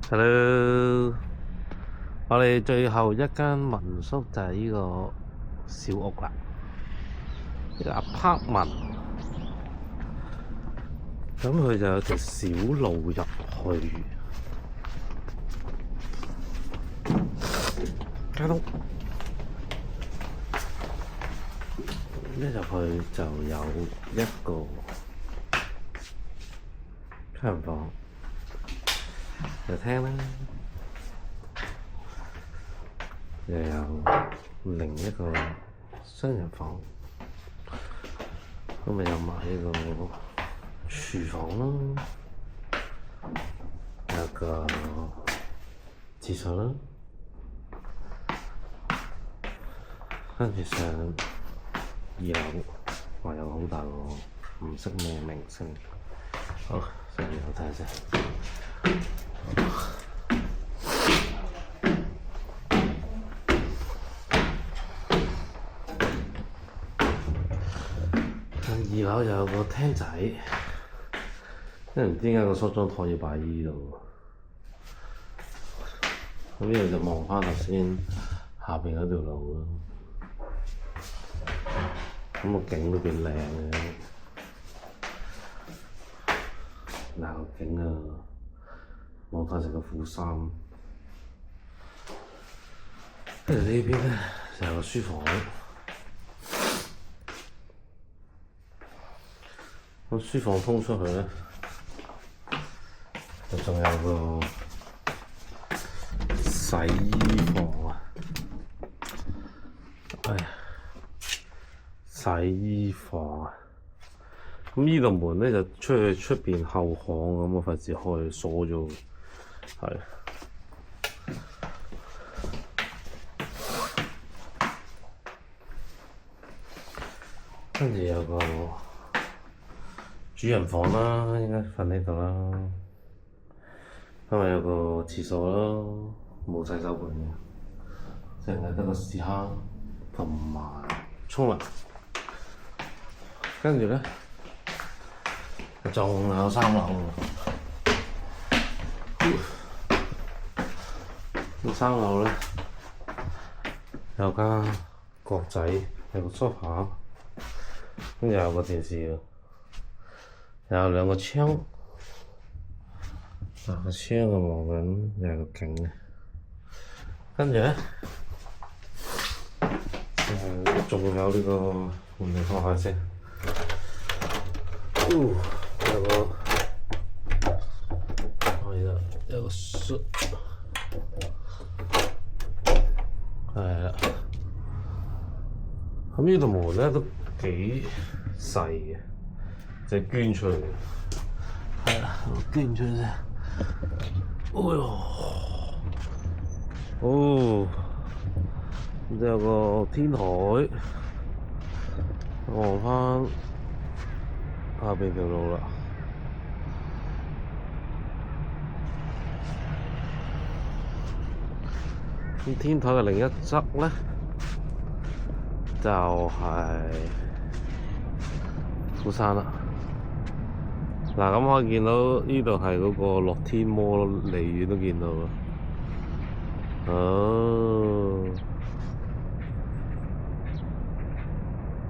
Hello，我哋最後一間民宿就係呢個小屋啦，呢個 apartment。咁佢就有條小路入去，交通一入去就有一個間房，有廳啦，又有另一個雙人房，咁咪有埋呢個廚房啦，有個廁所啦，跟住上2樓，話有好大個唔識咩名稱，好上2樓睇下先。2樓就有個廳仔，因為唔知點解個梳妝台要擺依度。咁呢度就望返頭先下邊嗰條路咯。咁個景都幾靚嘅，嗱個景啊，望返成個虎山。跟住呢邊咧就有個書房。咁書房通出去咧，就仲有個洗衣房啊！洗衣房啊！咁呢度門咧就出去出邊後巷咁，我費事開鎖咗，係。跟住有個主人房啦，應該瞓呢度啦。因為有個廁所啦，冇洗手盆嘅，淨係得個屎坑同埋沖涼。跟住咧，仲有3樓喎。咁3樓咧有間閣仔，有個梳化，跟住有個電視喎。有2個窗，個窗就望緊有個景嘅。跟住咧，仲有呢個門你開下先。有個有個雪，係啦。咁呢度門咧都幾細嘅。即係捐出嚟，係啦，捐出去先。哎呦，哦，咁就有個天台，望返下邊條路啦。咁天台嘅另一側咧，就係虎山啦。嗱，咁可以見到呢度係嗰個樂天摩利園都見到啦。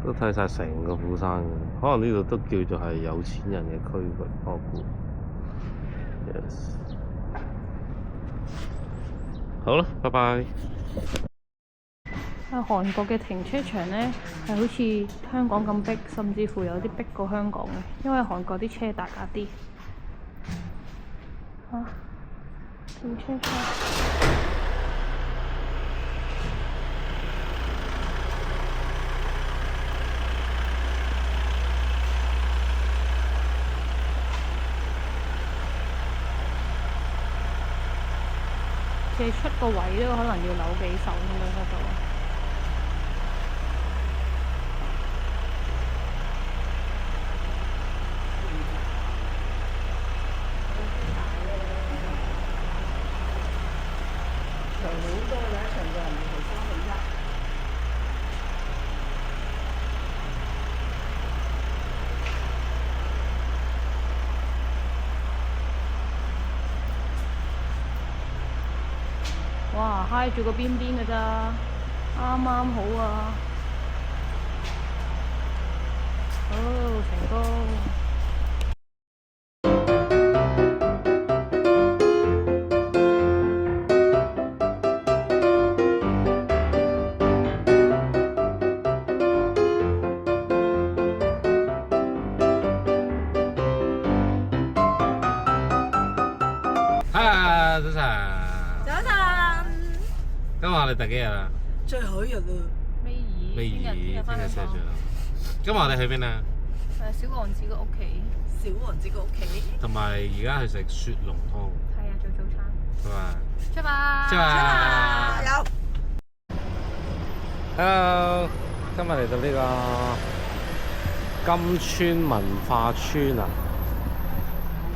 都睇晒成個虎山嘅，可能呢度都叫做係有錢人嘅區域，我估。Yes。好啦，拜拜。韓國嘅停車場呢，係好似香港咁逼，甚至乎有啲逼過香港嘅，因為韓國啲車大架啲。停車場。借出個位都可能要扭幾手先得到。哇，揩住個邊邊㗎咋，啱啱好啊！哦，成功！早晨。早晨，今日我哋第幾日啊？最後一日啦，尾二，聽日寫咗。今日我哋去邊啊？小王子個屋企。小王子個屋企。同埋而家去食雪龍湯。係啊，做早餐。拜拜。出發！出發！有。Hello，今日嚟到呢個金村文化村啊，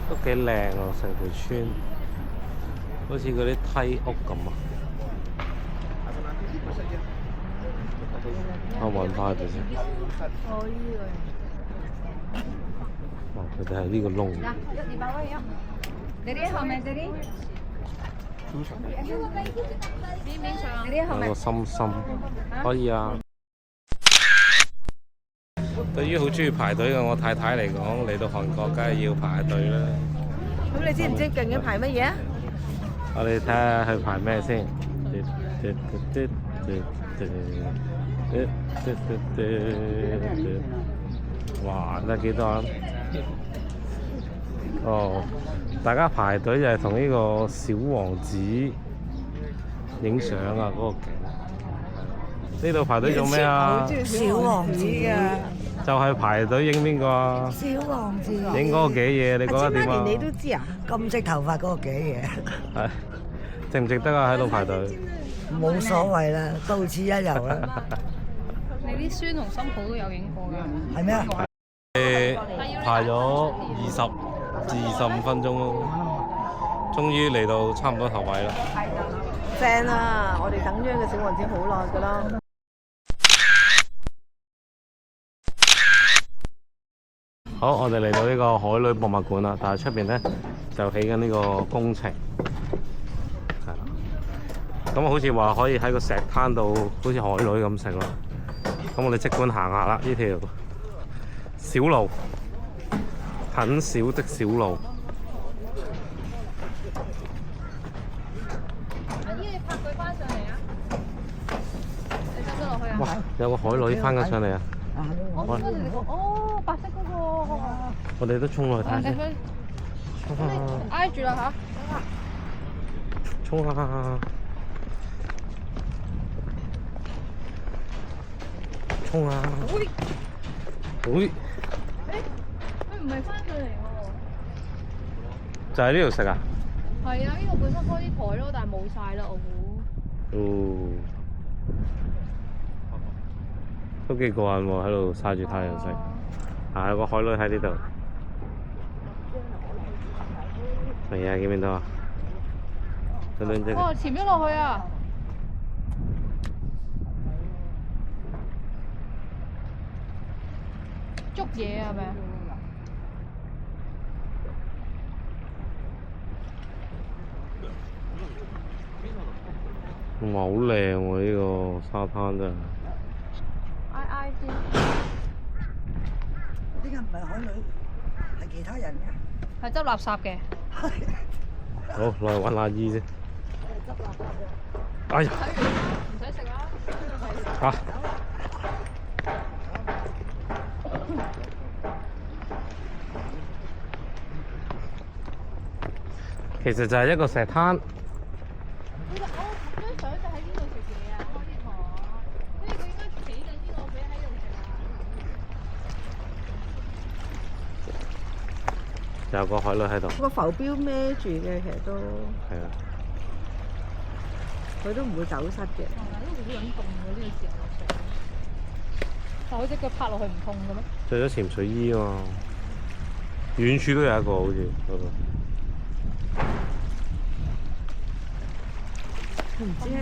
都幾靚啊，成條村，好似嗰啲梯屋咁啊。我揾翻佢先。哦，呢個。哦，佢哋係呢個窿。邊邊上？有個心心，可以啊。對於好中意排隊嘅我太太嚟講，嚟到韓國梗係要排隊啦。咁你知唔知究竟排乜嘢啊？我哋睇下去排咩先。哇！得幾多啊？哦，大家排隊就係同呢個小王子影相啊！嗰個景。呢度排隊做咩啊？小王子㗎。就係排隊影邊個啊？小王子。影嗰個幾嘢？你覺得點啊？你都知啊？金色頭髮嗰個幾嘢？係值唔值得啊？喺度排隊？冇所謂啦，到此一遊啦。你啲孫同新抱都有影過㗎。係咩啊？排咗20至25分鐘咯，終於嚟到差唔多頭位啦。正啊！我哋等咗個小王子好耐㗎啦。好，我哋嚟到呢個海女博物館啦，但係出邊咧就起緊呢個工程，係啦。咁好似話可以喺個石灘度，好似海女咁食咯。咁我哋即管行下啦，呢條小路，很小的小路。阿姨，你拍佢翻上嚟啊！你走咗落去啊？哇！有個海女翻緊上嚟啊！哦，白色嗰個。我哋都衝落去睇下先。挨住啦嚇！衝啊！衝啊！會。佢唔係翻上嚟喎。就喺呢度食啊？係啊，呢度本身開啲台咯，但係冇晒啦，我估。哦。都幾過癮喎，喺度曬住太陽食。啊，有個海女喺呢度。係啊，見唔見到啊？嗰兩隻。哦，潛咗落去啊！捉嘢係咪啊？哇，好靚喎！呢個沙灘真係。挨先。呢個唔係海女，係其他人嘅。係執垃圾嘅。好，落嚟揾阿姨先。哎呀！唔使食啦。嚇！其實就係一個石灘。我張相就喺呢度食嘢啊，開啲台，所以佢應該企緊呢個俾喺度食啊。有個海女喺度。個浮標孭住嘅，其實都係啊。佢都唔會走失嘅。呢個好撚凍喎，呢個時候落水。但係佢隻腳拍落去唔痛嘅咩？着咗潛水衣啊嘛。遠處都有一個好似嗰度。唔知會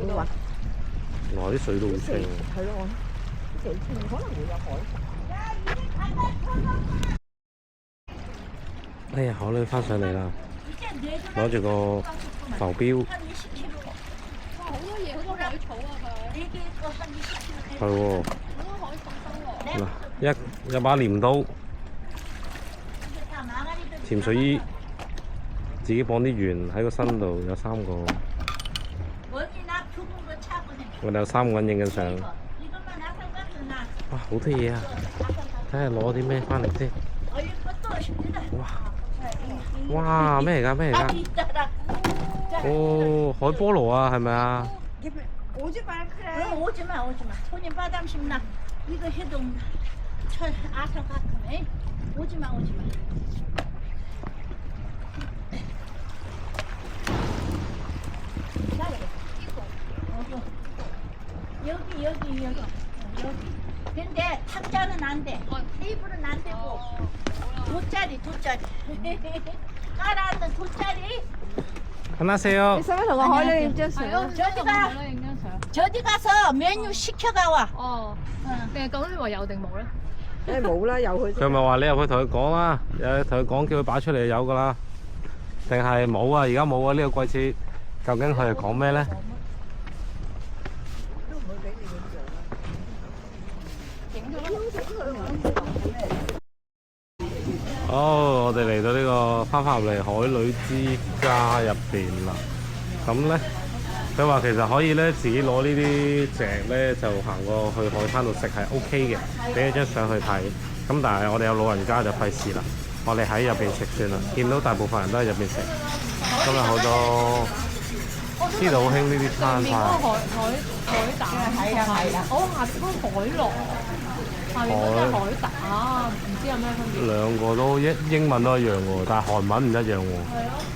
揾。哇！啲水都好清。係咯，幾清，可能會有海。哎呀，海女翻上嚟啦，攞住個浮標，係喎。嗱，一把鐮刀，潛水衣，自己綁啲圓喺個身度，有3個。我哋有3個人影緊相。哇，好多嘢啊！睇下攞啲咩翻嚟先。哇！咩嚟㗎？咩嚟㗎？哦，海菠蘿啊，係咪啊？ 오지마 그래. 오지마. 손님 바닥 심나. 이거 해도 아서 가끔에. 오지마. 여기. 근데 탁자는 안 돼. 테이블은 안 되고. 돗자리. 깔아앉는 돗자리. 안녕하세요. 你使唔使同個海女影張相？ 저기 가서 메뉴 시켜가 와. 哦，定係究竟話有定冇咧？梗係冇啦，有佢佢咪話你入去同佢講啦，有同佢講叫佢擺出嚟就有㗎啦。定係冇啊？而家冇啊！呢個季節，究竟佢係講咩咧？哦，我哋嚟到呢個翻入嚟海女之家入邊啦。咁咧，佢話其實可以咧自己攞呢啲席咧就行過去海灘度食係 OK 嘅，俾一張相去睇。咁但係我哋有老人家就費事啦，我哋喺入邊食算啦。見到大部分人都喺入邊食，今日好多呢度好興呢啲餐面嗰飯。個海膽，係啦。哦，下邊嗰個海螺，下邊嗰隻海膽，唔知有咩分別？兩個都英文都一樣喎，但係韓文唔一樣喎，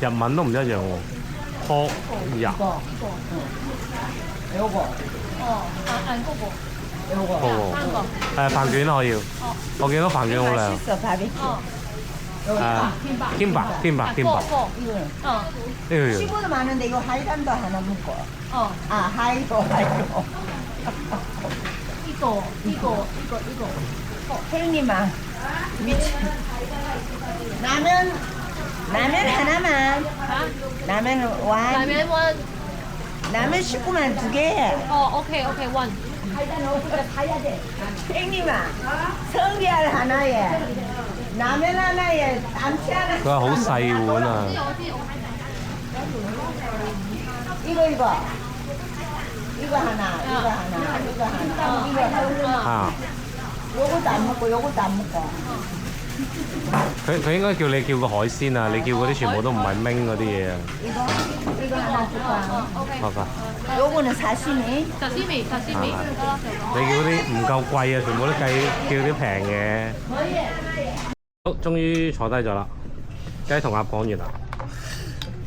日文都唔一樣喎。撲日哦，嗰個。飯卷我要，我見到飯卷好靚。김밥. 이거. 시골도 많은데 이거 하이단도 하나 먹고. 하이도. 이거. 혜린이만 미치. 라면 하나만. 라면 완. 라면 원. 라면 19만 2개. 오케이 원. 하이단 오후에 가야 돼. 혜린이만 성게알 하나에. 라면 하나에 남치 하나. 佢話好細碗啊！ 이거 하나.啊， 요것도 안 먹고. 佢應該叫你叫個海鮮啊！你叫嗰啲全部都唔係明嗰啲嘢啊！ 이거 하나 줄까? 好吧， 요거는 사시미. 사시미. 你叫嗰啲唔夠貴啊，全部都叫啲平嘅。好，終於坐低咗啦，雞同鴨講完啦，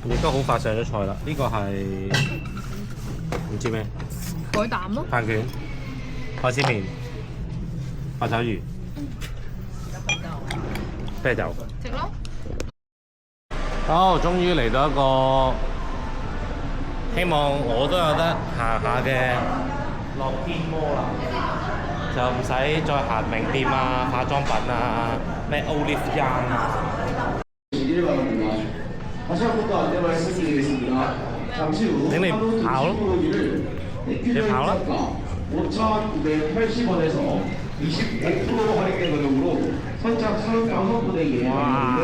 亦都好快上咗菜啦。呢個係唔知咩海膽咯。飯卷、海鮮麵、八爪魚、啤酒。食咯。好，終於嚟到一個希望我都有得行下嘅樂天摩啦，就唔使再行名店啊、化妝品啊、咩 Olive Young 啊。 等你跑咯，你跑啦。 5,980원에서 25% 할인된 가격으로 선착순 5분의 예약을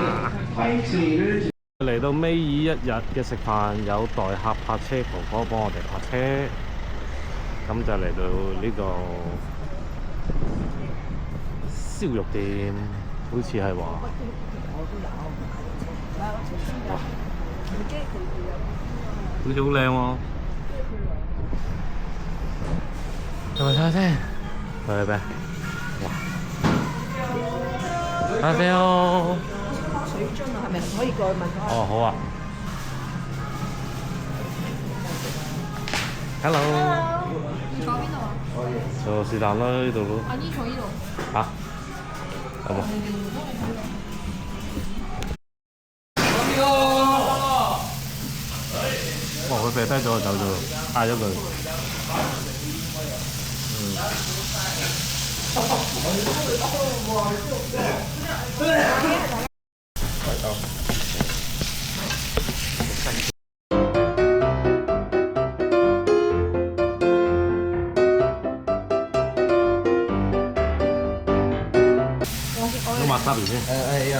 타이트를 嚟到尾一日嘅食飯，有代客泊車婆婆幫我哋泊車，咁就嚟到呢個燒肉店，好似係話，哇，好似好靚喎，係咪睇下先？係咩？哇！睇下先哦。 水樽啊，係咪可以過去問佢？哦，好啊。Hello。你坐邊度啊？就是但啦，呢度咯。阿姨坐呢度。嚇？好冇？哇！佢撇低咗就走咗，嗌咗佢。wasabi 先。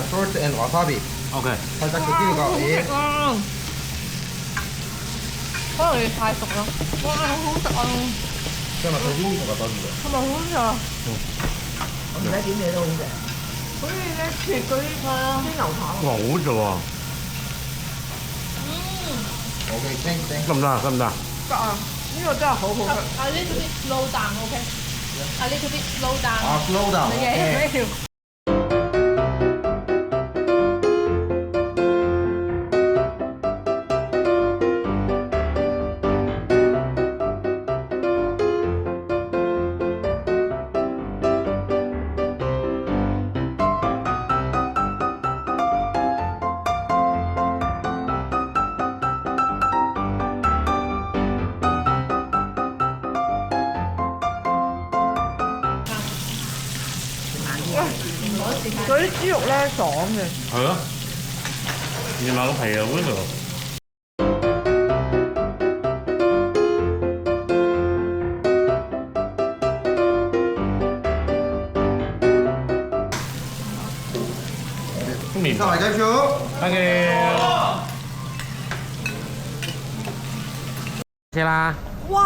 salt and wasabi。 OK。살짝 그個嘢。可能你太熟啦。哇，好好食啊！因為佢呢個多啲嘅。係咪好好食啊？我唔使點嘢都好食。好似咧切嗰啲煎牛扒。哇，好做喎！ OK，thank。得唔得啊？得唔得？得啊！呢個真係好好食。A little bit slow down, OK? A little bit slow down. 啊，slow down。Okay. 嗰啲豬肉咧爽嘅。係咯。原來個皮又嗰度。面上嚟繼續。Thank you。先啦。哇，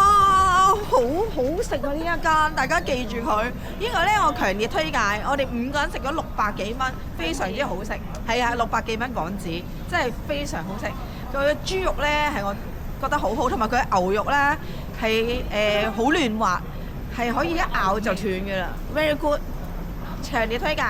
好好食啊！呢一間，大家記住佢。呢個咧我強烈推介，我哋5個人食咗600幾蚊，非常之好食。係啊，600幾蚊港紙，真係非常好食。佢嘅豬肉咧係我覺得好好，同埋佢嘅牛肉咧係好嫩滑，係可以一咬就斷㗎啦。Very good，強烈推介。